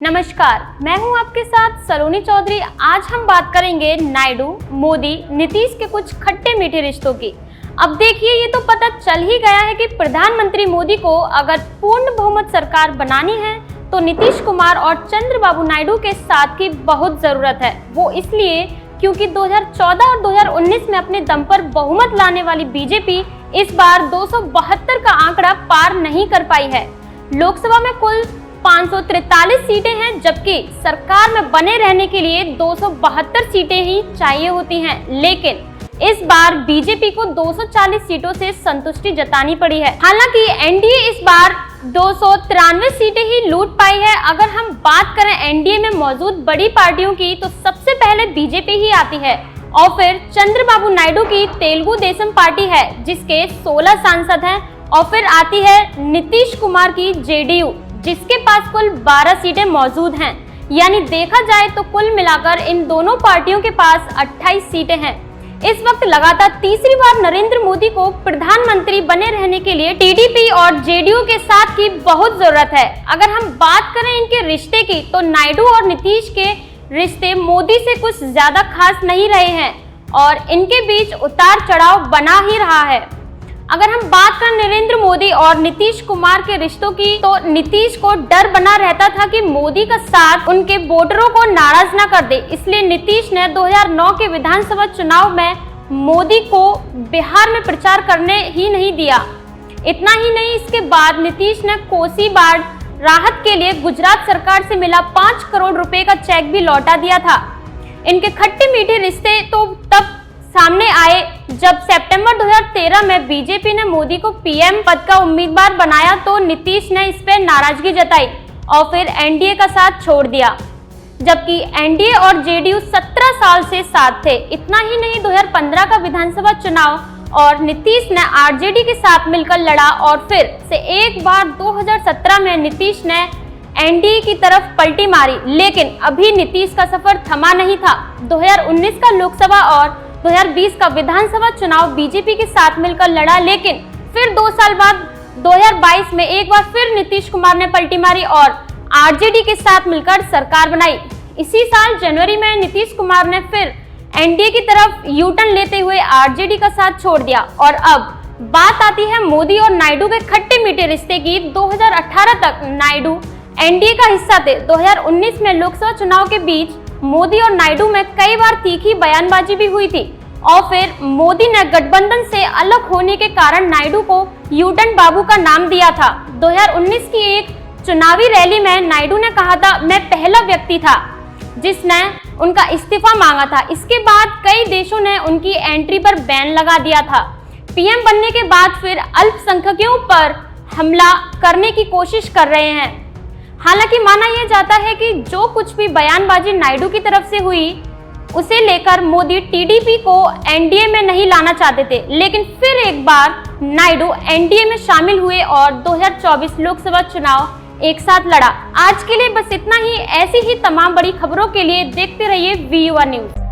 नमस्कार, मैं हूं आपके साथ सलोनी चौधरी। आज हम बात करेंगे नायडू, मोदी, नीतीश के कुछ खट्टे मीठे रिश्तों की। अब देखिए, ये तो पता चल ही गया है कि प्रधानमंत्री मोदी को अगर पूर्ण बहुमत सरकार बनानी है तो नीतीश कुमार और चंद्रबाबू नायडू के साथ की बहुत जरूरत है। वो इसलिए क्योंकि 2014 और 2019 में अपने दम पर बहुमत लाने वाली बीजेपी इस बार 272 का आंकड़ा पार नहीं कर पाई है। लोकसभा में कुल 543 सीटें हैं, जबकि सरकार में बने रहने के लिए 272 सीटें ही चाहिए होती हैं। लेकिन इस बार बीजेपी को 240 सीटों से संतुष्टि जतानी पड़ी है। हालांकि एनडीए इस बार 293 सीटें ही लूट पाई है। अगर हम बात करें एनडीए में मौजूद बड़ी पार्टियों की तो सबसे पहले बीजेपी ही आती है और फिर चंद्रबाबू नायडू की तेलुगु देशम पार्टी है जिसके 16 सांसद हैं, और फिर आती है नीतीश कुमार की जेडीयू जिसके पास कुल 12 सीटें मौजूद हैं। यानी देखा जाए तो कुल मिलाकर इन दोनों पार्टियों के पास 28 सीटें हैं। इस वक्त लगातार तीसरी बार नरेंद्र मोदी को प्रधानमंत्री बने रहने के लिए टीडीपी और जेडीयू के साथ की बहुत जरूरत है। अगर हम बात करें इनके रिश्ते की तो नायडू और नीतीश के रिश्ते मोदी से कुछ ज्यादा खास नहीं रहे हैं और इनके बीच उतार चढ़ाव बना ही रहा है। अगर हम बात करें नरेंद्र मोदी और नीतीश कुमार के रिश्तों की तो नीतीश को डर बना रहता था कि मोदी का साथ उनके वोटरों को नाराज ना कर दे, इसलिए नीतीश ने 2009 के विधानसभा चुनाव में मोदी को बिहार में प्रचार करने ही नहीं दिया। इतना ही नहीं, इसके बाद नीतीश ने कोसी बाढ़ राहत के लिए गुजरात सरकार से मिला 5 करोड़ रुपए का चेक भी लौटा दिया था। इनके खट्टे मीठे रिश्ते तो तब सामने आए जब सितंबर 2013 में बीजेपी ने मोदी को पीएम पद का उम्मीदवार बनाया तो नीतीश ने इस पर नाराजगी जताई और फिर एनडीए का साथ छोड़ दिया, जबकि एनडीए और जेडीयू 17 साल से साथ थे। इतना ही नहीं, 2015 का विधानसभा चुनाव और नीतीश ने आरजेडी के साथ मिलकर लड़ा और फिर से एक बार 2017 में नीतीश ने एनडीए की तरफ पलटी मारी। लेकिन अभी नीतीश का सफर थमा नहीं था। 2019 का लोकसभा और 2020 का विधानसभा चुनाव बीजेपी के साथ मिलकर लड़ा, लेकिन फिर 2 साल बाद 2022 में एक बार फिर नीतीश कुमार ने पलटी मारी और आरजेडी के साथ मिलकर सरकार बनाई। इसी साल जनवरी में नीतीश कुमार ने फिर एनडीए की तरफ यू टर्न लेते हुए आरजेडी का साथ छोड़ दिया। और अब बात आती है मोदी और नायडू के खट्टे मीठे रिश्ते की। 2018 तक नायडू एनडीए का हिस्सा थे। 2019 में लोकसभा चुनाव के बीच मोदी और नायडू में कई बार तीखी बयानबाजी भी हुई थी और फिर मोदी ने गठबंधन से अलग होने के कारण नायडू को यू टर्न बाबू का नाम दिया था। 2019 की एक चुनावी रैली में नायडू ने कहा था, मैं पहला व्यक्ति था जिसने उनका इस्तीफा मांगा था। इसके बाद कई देशों ने उनकी एंट्री पर बैन लगा दिया था। पीएम बनने के बाद फिर अल्पसंख्यकों पर हमला करने की कोशिश कर रहे हैं। हालांकि माना यह जाता है कि जो कुछ भी बयानबाजी नायडू की तरफ से हुई उसे लेकर मोदी टीडीपी को एनडीए में नहीं लाना चाहते थे, लेकिन फिर एक बार नायडू एनडीए में शामिल हुए और 2024 लोकसभा चुनाव एक साथ लड़ा। आज के लिए बस इतना ही। ऐसी ही तमाम बड़ी खबरों के लिए देखते रहिए वी युवा न्यूज।